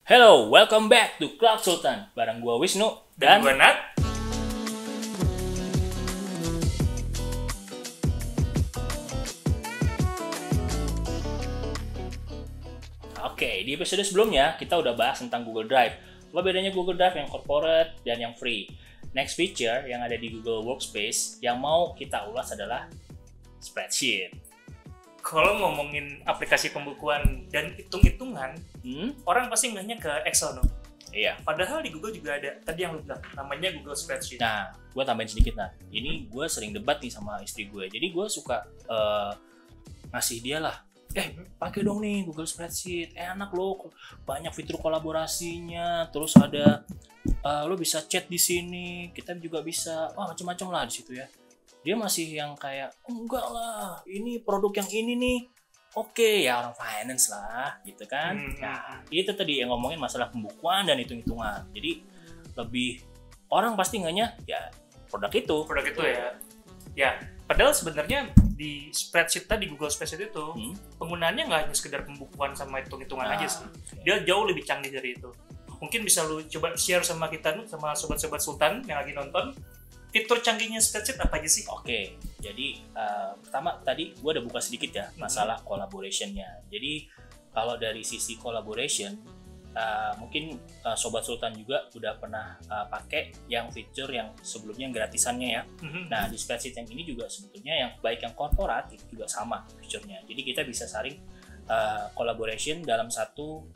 Hello, welcome back to Cloud Sultan. Bareng gua Wisnu dan gua Nat. Oke, di episode sebelumnya kita udah bahas tentang Google Drive. Apa bedanya Google Drive yang corporate dan yang free? Next feature yang ada di Google Workspace yang mau kita ulas adalah spreadsheet. Kalau ngomongin aplikasi pembukuan dan hitung-hitungan, orang pasti ngehnya ke Excel, no? Iya. Padahal di Google juga ada, tadi yang lu bilang, namanya Google Spreadsheet. Nah, gue tambahin sedikit, nah. Ini gue sering debat nih sama istri gue. Jadi gue suka ngasih dia lah, pakai dong nih Google Spreadsheet, enak loh, banyak fitur kolaborasinya, terus ada lo bisa chat di sini, kita juga bisa, macam-macam lah di situ ya. Dia masih yang kayak, enggak lah, ini produk yang ini nih, oke ya orang finance lah, gitu kan. Nah, itu tadi yang ngomongin masalah pembukuan dan hitung-hitungan. Jadi lebih orang pasti ngehnya ya produk itu ya. Ya, padahal sebenarnya di spreadsheet tadi, Google Spreadsheet itu, penggunaannya nggak hanya sekedar pembukuan sama hitung-hitungan aja sih. Dia jauh lebih canggih dari itu. Mungkin bisa lu coba share sama kita, sama sobat-sobat Sultan yang lagi nonton, fitur canggihnya spreadsheet apa aja sih? Oke, jadi pertama tadi gue udah buka sedikit ya masalah collaboration-nya. Jadi kalau dari sisi collaboration, mungkin Sobat Sultan juga udah pernah pakai yang fitur yang sebelumnya yang gratisannya ya. Nah di spreadsheet yang ini juga sebetulnya yang baik yang korporat itu juga sama fiturnya. Jadi kita bisa saling collaboration dalam satu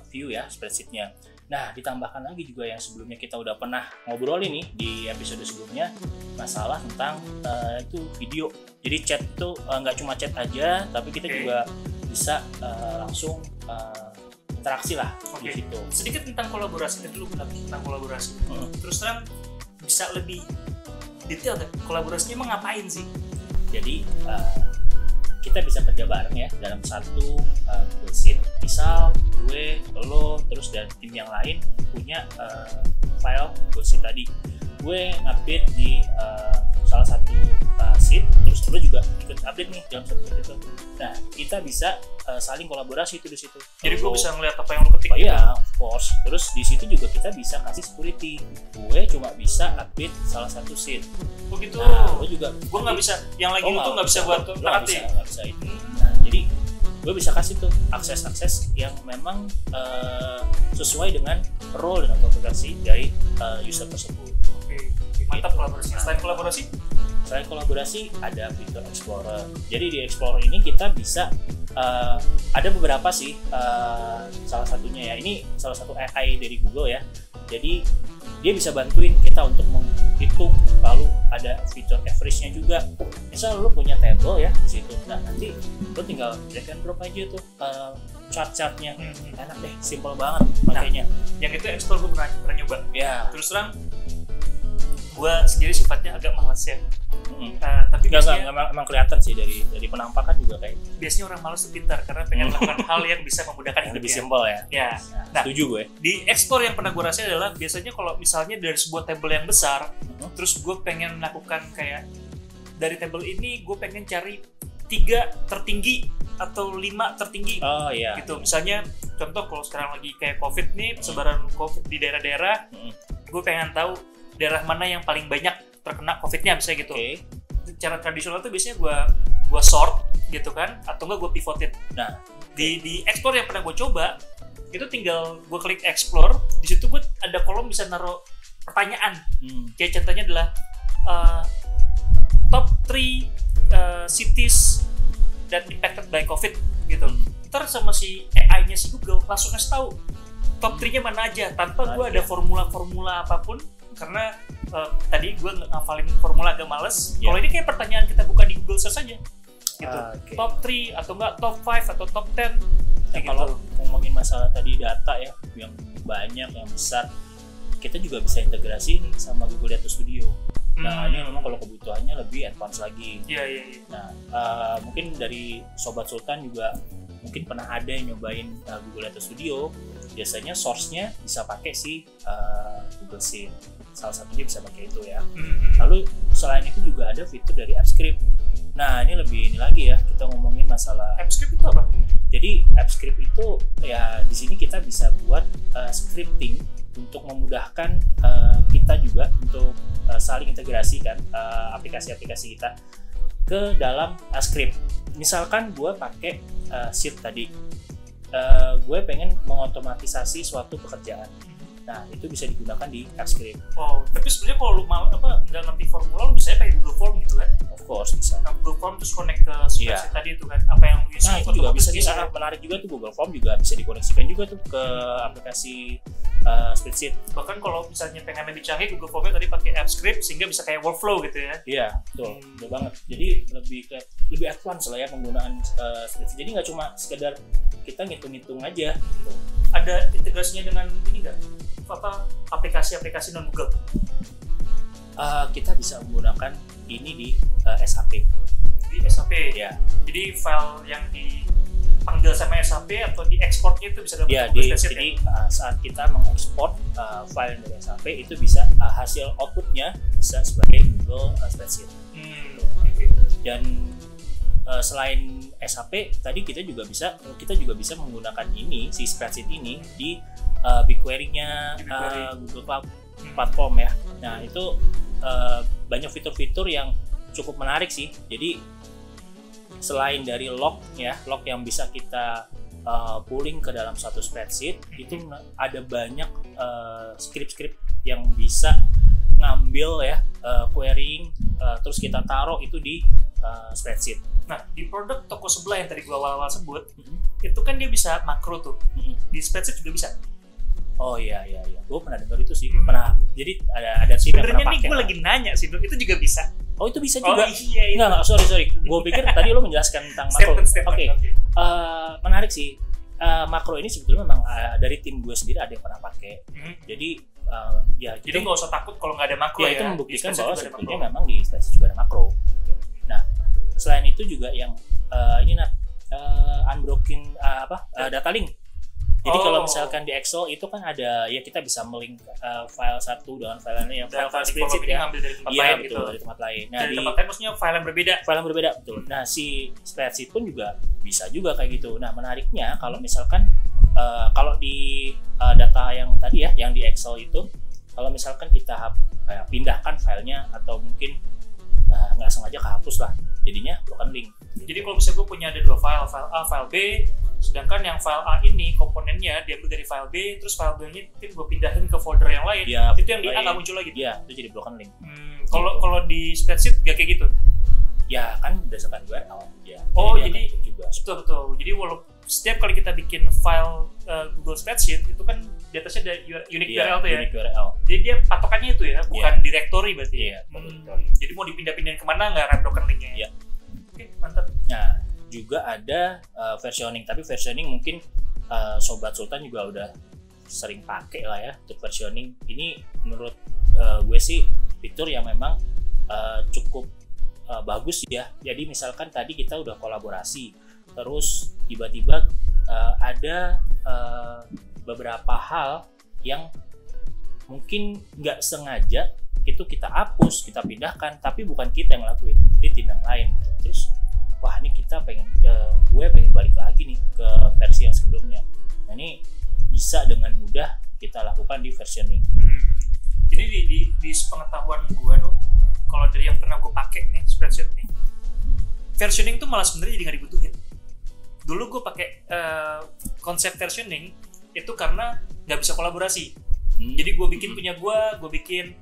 view ya spreadsheet-nya. Nah, ditambahkan lagi juga yang sebelumnya kita udah pernah ngobrolin nih di episode sebelumnya masalah tentang itu video. Jadi chat itu nggak cuma chat aja, tapi kita juga bisa langsung interaksi lah di situ. Sedikit tentang kolaborasi, dulu tentang kolaborasi. Terus terang bisa lebih detail kan? Kolaborasinya emang ngapain sih? Jadi kita bisa kerja bareng ya dalam satu Google Sheet. Misal gue, lo, terus dan tim yang lain punya file Google Sheet tadi. Gue update di salah satu sheet, terus lo juga ikut update nih dalam satu sheet itu. Nah, kita bisa saling kolaborasi itu di situ. Jadi gue bisa ngeliat apa yang lo ketik. Oh iya, of course. Terus di situ juga kita bisa kasih security. Gue cuma bisa update salah satu sheet. Oh gitu. Nah, lo juga. Gue nggak bisa. Yang lagi itu nggak bisa buat nggak bisa itu. Nah, jadi gue bisa kasih tuh akses yang memang sesuai dengan role dan konfigurasi dari user tersebut. Oke, mantap kolaborasinya. Selain kolaborasi ada fitur Explorer. Jadi di Explorer ini kita bisa ada beberapa sih, salah satunya ya ini salah satu AI dari Google ya. Jadi dia bisa bantuin kita untuk menghitung, lalu ada fitur average-nya juga. Misal lo punya table ya di situ, nah nanti lo tinggal drag and drop aja tuh chart-chartnya. Enak deh, simple banget makanya. Yang itu Explorer gue pernah nyoba. Ya. Terus terang gue sendiri sifatnya agak malas ya. Tapi emang kelihatan sih dari penampakan juga kayak. Biasanya orang malas itu pintar karena pengen melakukan hal yang bisa memudahkan hidupnya. Lebih simpel ya. Ya. Nah, setuju gue. Di Explore yang pernah gue rasain adalah biasanya kalau misalnya dari sebuah table yang besar, terus gue pengen melakukan kayak dari table ini gue pengen cari 3 tertinggi atau 5 tertinggi. Oh iya. Gitu. Misalnya contoh kalau sekarang lagi kayak COVID nih, persebaran COVID di daerah-daerah, gue pengen tahu daerah mana yang paling banyak terkena COVID-nya misalnya gitu. Cara tradisional tuh biasanya gue sort gitu kan, atau enggak gue pivotin. Nah, di Explore yang pernah gue coba, itu tinggal gue klik Explore, di situ gue ada kolom bisa naruh pertanyaan. Kayak contohnya adalah top 3 cities that impacted by COVID gitu. Ntar sama si AI-nya si Google langsung ngasih tahu top 3-nya mana aja tanpa gue ada formula-formula apapun. Karena tadi gue ngafalin formula agak males. Kalau ini kayak pertanyaan kita buka di Google Search aja gitu. Top 3 atau enggak top 5 atau top 10 gitu. Kalau ngomongin masalah tadi data ya yang banyak, yang besar, kita juga bisa integrasi nih sama Google Data Studio. Nah ini memang kalau kebutuhannya lebih advance lagi. Iya. Nah mungkin dari Sobat Sultan juga mungkin pernah ada yang nyobain Google Data Studio. Biasanya source-nya bisa pakai si Google Sheet. Salah satunya bisa pakai itu ya. Lalu selain itu juga ada fitur dari AppScript. Nah ini lebih lagi ya, kita ngomongin masalah AppScript itu apa? Jadi AppScript itu ya di sini kita bisa buat scripting untuk memudahkan kita juga untuk saling integrasi kan aplikasi-aplikasi kita ke dalam script. Misalkan gue pakai sheet tadi, gue pengen mengotomatisasi suatu pekerjaan. Nah, itu bisa digunakan di script. Oh, tapi sebenarnya kalau lu mau nggak ngerti formula, lu bisa pakai Google Form gitu kan? Of course bisa. Nah, Google Form terus connect ke spreadsheet tadi itu kan, apa yang lu isi. Nah, itu juga bisa menarik juga tuh, Google Form juga bisa dikoneksikan juga tuh ke aplikasi spreadsheet. Bahkan kalau misalnya pengen lebih canggih, Google Formnya tadi pakai app script sehingga bisa kayak workflow gitu ya. Iya, betul. Betul banget. Jadi lebih advance lah ya penggunaan spreadsheet. Jadi nggak cuma sekedar kita ngitung-ngitung aja gitu. Ada integrasinya dengan ini nggak? Apa aplikasi-aplikasi non Google? Kita bisa menggunakan ini di SAP. Di SAP ya. Jadi file yang dipanggil sama SAP atau diekspornya itu bisa dalam Google Spreadsheet. Jadi saat kita mengekspor file dari SAP itu bisa hasil outputnya bisa sebagai Google Spreadsheet. Dan selain SAP tadi kita juga bisa menggunakan ini si spreadsheet ini di BigQuery-nya Google Cloud Platform ya. Nah itu banyak fitur-fitur yang cukup menarik sih. Jadi selain dari log yang bisa kita pulling ke dalam satu spreadsheet, itu ada banyak script-script yang bisa ngambil ya querying terus kita taruh itu di spreadsheet. Nah, di produk toko sebelah yang tadi gua awal-awal sebut, itu kan dia bisa makro tuh. Di spreadsheet juga bisa. Oh iya, gue pernah dengar itu sih. Jadi ada sih yang pernah pakai. Sebenarnya nih gue lagi nanya sih, itu juga bisa. Oh itu bisa juga. Oh iya. Enggak, sorry. Gue pikir tadi lo menjelaskan tentang makro. Oke. Menarik sih. Makro ini sebetulnya memang dari tim gue sendiri ada yang pernah pakai. Jadi jadi nggak usah takut kalau nggak ada makro ya. Itu membuktikan bahwa sebetulnya memang di spreadsheet juga ada makro. Nah, selain itu juga yang unbroken data link. Jadi kalau misalkan di Excel itu kan ada ya kita bisa melink file satu dengan file lain yang file spreadsheet ya. Ngambil dari tempat lain gitu. Dari tempat lain. Nah, dari tempat lain maksudnya file yang berbeda. File yang berbeda betul. Nah, si spreadsheet pun juga bisa juga kayak gitu. Nah, menariknya kalau misalkan kalau di data yang tadi ya, yang di Excel itu, kalau misalkan kita pindahkan filenya atau mungkin nggak sengaja kehapus lah, jadinya broken link. Jadi kalau misalnya gue punya ada dua file A, file B, sedangkan yang file A ini komponennya diambil dari file B, terus file B ini gue pindahin ke folder yang lain, itu yang di A nggak muncul lagi. Iya, itu jadi broken link. Kalau di spreadsheet nggak kayak gitu? Ya kan berdasarkan URL. Ya. Oh jadi juga. Betul. Jadi walaupun setiap kali kita bikin file Google Spreadsheet itu kan di atasnya ada unique URL tuh ya. Unique URL. Jadi dia patokannya itu ya, bukan directory berarti. Iya. Jadi mau dipindah-pindahin kemana nggak akan broken linknya. Iya. Oke, mantap. Nah, juga ada versioning, tapi versioning mungkin Sobat Sultan juga udah sering pakai lah ya untuk versioning. Ini menurut gue sih fitur yang memang cukup bagus ya. Jadi misalkan tadi kita udah kolaborasi, terus tiba-tiba ada beberapa hal yang mungkin nggak sengaja itu kita hapus, kita pindahkan, tapi bukan kita yang lakuin, jadi tim yang lain. Terus wah ini gue pengen balik lagi nih ke versi yang sebelumnya. Nah ini bisa dengan mudah kita lakukan di versioning. Jadi di sepengetahuan gue tuh, kalau dari yang pernah gue pakai nih spreadsheet nih, versioning tuh malah sebenarnya jadi nggak dibutuhin. Dulu gue pakai konsep versioning itu karena nggak bisa kolaborasi. Jadi gue bikin punya gue bikin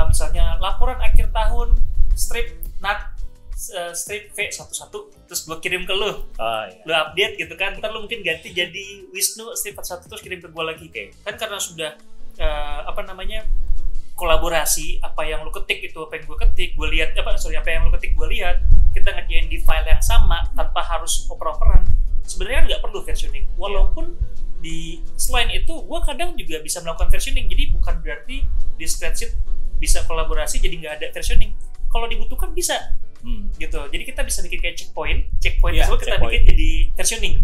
misalnya laporan akhir tahun strip V11, terus gue kirim ke lu, lu update gitu kan, ntar lu mungkin ganti jadi Wisnu strip 41 terus kirim ke gue lagi kan karena sudah kolaborasi, apa yang lu ketik itu apa yang gue ketik, gue lihat apa yang lu ketik gue lihat, kita ngerjain di file yang sama tanpa harus oper-operan. Sebenarnya nggak perlu versioning, walaupun di selain itu gue kadang juga bisa melakukan versioning. Jadi bukan berarti di spreadsheet bisa kolaborasi jadi nggak ada versioning. Kalau dibutuhkan bisa gitu. Jadi kita bisa bikin kayak checkpoint tersebut kita bikin jadi versioning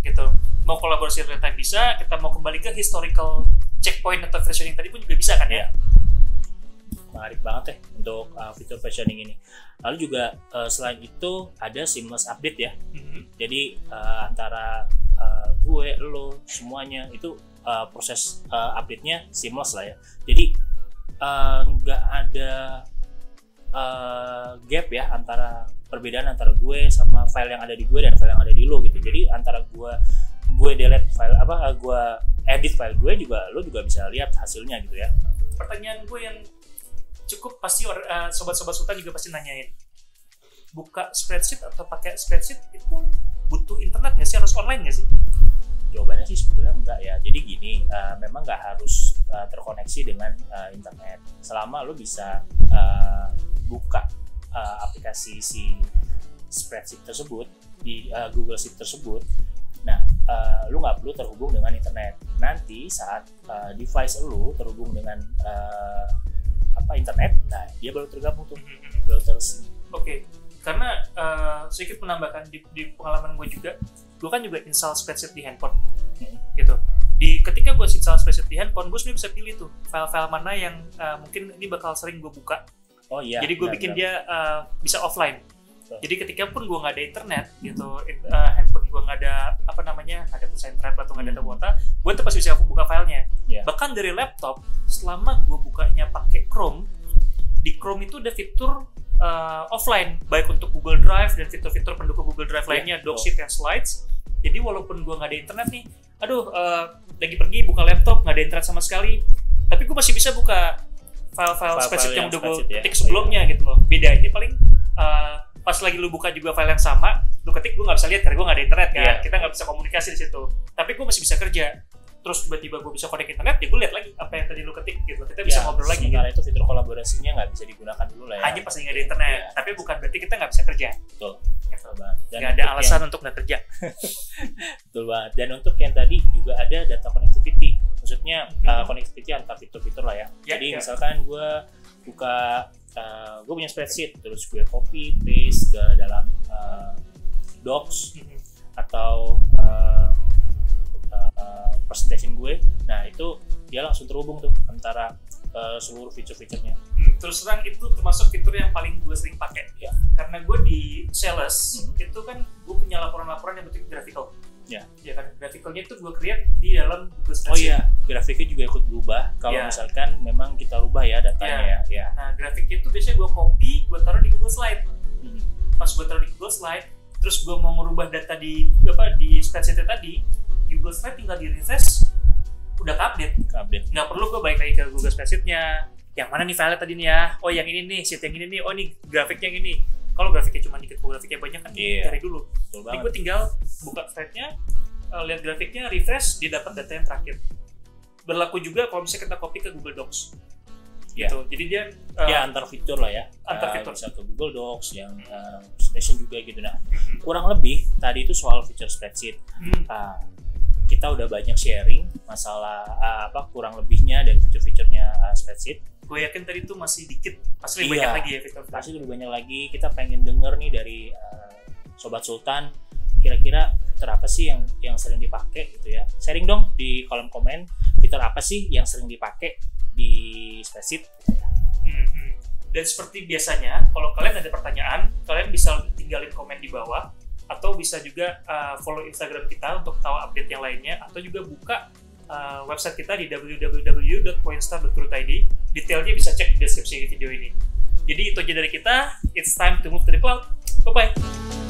gitu. Mau kolaborasi real time bisa, kita mau kembali ke historical checkpoint atau versioning tadi pun juga bisa kan ya. Menarik banget ya untuk fitur versioning ini. Lalu juga selain itu ada seamless update ya. Jadi antara gue, lo, semuanya itu proses update-nya seamless lah ya. Jadi nggak ada gap ya antara perbedaan antara gue sama file yang ada di gue dan file yang ada di lo gitu. Jadi antara gue delete file gue edit file gue juga, lo juga bisa lihat hasilnya gitu ya. Pertanyaan gue yang cukup pasti sobat-sobat Sultan juga pasti nanyain, buka spreadsheet atau pakai spreadsheet itu butuh internet nggak sih, harus online nggak sih? Jawabannya sih sebetulnya enggak ya. Jadi gini, memang nggak harus terkoneksi dengan internet. Selama lo bisa buka aplikasi si spreadsheet tersebut di Google Sheet tersebut, nah lo nggak perlu terhubung dengan internet. Nanti saat device lo terhubung dengan internet, nah dia baru tergabung tuh, baru tersing. Oke. Karena sedikit menambahkan di pengalaman gue kan juga install spreadsheet di handphone, gitu. Ketika gue install spreadsheet di handphone, gue sebenarnya bisa pilih tuh file-file mana yang mungkin ini bakal sering gue buka. Oh iya. Jadi gue bikin dia bisa offline. Jadi ketika pun gue nggak ada internet, gitu, handphone gue nggak ada ada pesan drive atau nggak ada kuota, gue tuh pasti bisa buka filenya. Yeah. Bahkan dari laptop, selama gue bukanya pakai Chrome, di Chrome itu ada fitur offline, baik untuk Google Drive dan fitur-fitur pendukung Google Drive lainnya, Docsheet dan Slides. Jadi walaupun gue nggak ada internet nih, lagi pergi buka laptop nggak ada internet sama sekali, tapi gue masih bisa buka file-file spreadsheet yang udah gue ketik sebelumnya gitu loh. Beda ini paling pas lagi lu buka juga file yang sama, lu ketik gue nggak bisa lihat karena gue nggak ada internet kan, kita nggak bisa komunikasi di situ. Tapi gue masih bisa kerja. Terus tiba-tiba gue bisa connect internet, ya gue lihat lagi apa yang tadi lu ketik gitu. Kita bisa ngobrol lagi. Sementara itu fitur kolaborasinya nggak bisa digunakan dulu lah ya. Hanya pas lagi nggak ada internet. Tapi bukan berarti kita nggak bisa kerja. Betul. Gitu. Nggak ada alasan untuk nggak kerja. Betul banget. Dan untuk yang tadi juga ada data connectivity. Maksudnya connectivity antar fitur-fitur lah ya. Jadi misalkan gue buka, gue punya spreadsheet, terus gue copy paste ke dalam Docs atau presentation gue, nah itu dia langsung terhubung tuh antara seluruh fitur-fiturnya. Terus terang itu termasuk fitur yang paling gue sering pakai ya, karena gue di sales itu kan gue punya laporan-laporan yang bentuk graphical. Ya kan, graphicalnya itu gue create di dalam Google Spreadsheet. Oh iya, grafiknya juga ikut berubah kalau misalkan memang kita rubah ya datanya ya. Nah, grafiknya itu biasanya gue copy, gue taruh di Google Slide. Pas gue taruh di Google Slide, terus gue mau merubah data di spreadsheet tadi, Google Slide tinggal di refresh, udah ke-update. Nggak perlu gue balik lagi ke Google Spreadsheet-nya. Yang mana nih file tadi nih ya? Oh yang ini nih, sheet yang ini nih. Oh nih grafiknya yang ini. Kalau grafiknya cuma dikit, grafiknya banyak kan cari dulu. Jadi gue tinggal buka slide-nya, lihat grafiknya, refresh, dia dapat data yang terakhir. Berlaku juga kalau misalnya kita copy ke Google Docs. Gitu. Jadi dia antar fitur lah ya. Antar fitur. Bisa ke Google Docs, yang presentation juga gitu. Nah, kurang lebih tadi itu soal feature spreadsheet. Kita udah banyak sharing masalah kurang lebihnya dari fitur-fiturnya spreadsheet. Gue yakin tadi itu masih dikit, pasti lebih banyak lagi ya fitur. Pasti lebih banyak lagi. Kita pengen denger nih dari Sobat Sultan, kira-kira fitur apa sih yang sering dipakai gitu ya. Sharing dong di kolom komen, fitur apa sih yang sering dipakai di spreadsheet. Dan seperti biasanya, kalau kalian ada pertanyaan, kalian bisa tinggalin komen di bawah, atau bisa juga follow Instagram kita untuk tahu update yang lainnya, atau juga buka website kita di www.coinstar.co.id. Detailnya bisa cek di deskripsi video ini. Jadi itu aja dari kita. It's time to move to the cloud. Bye-bye.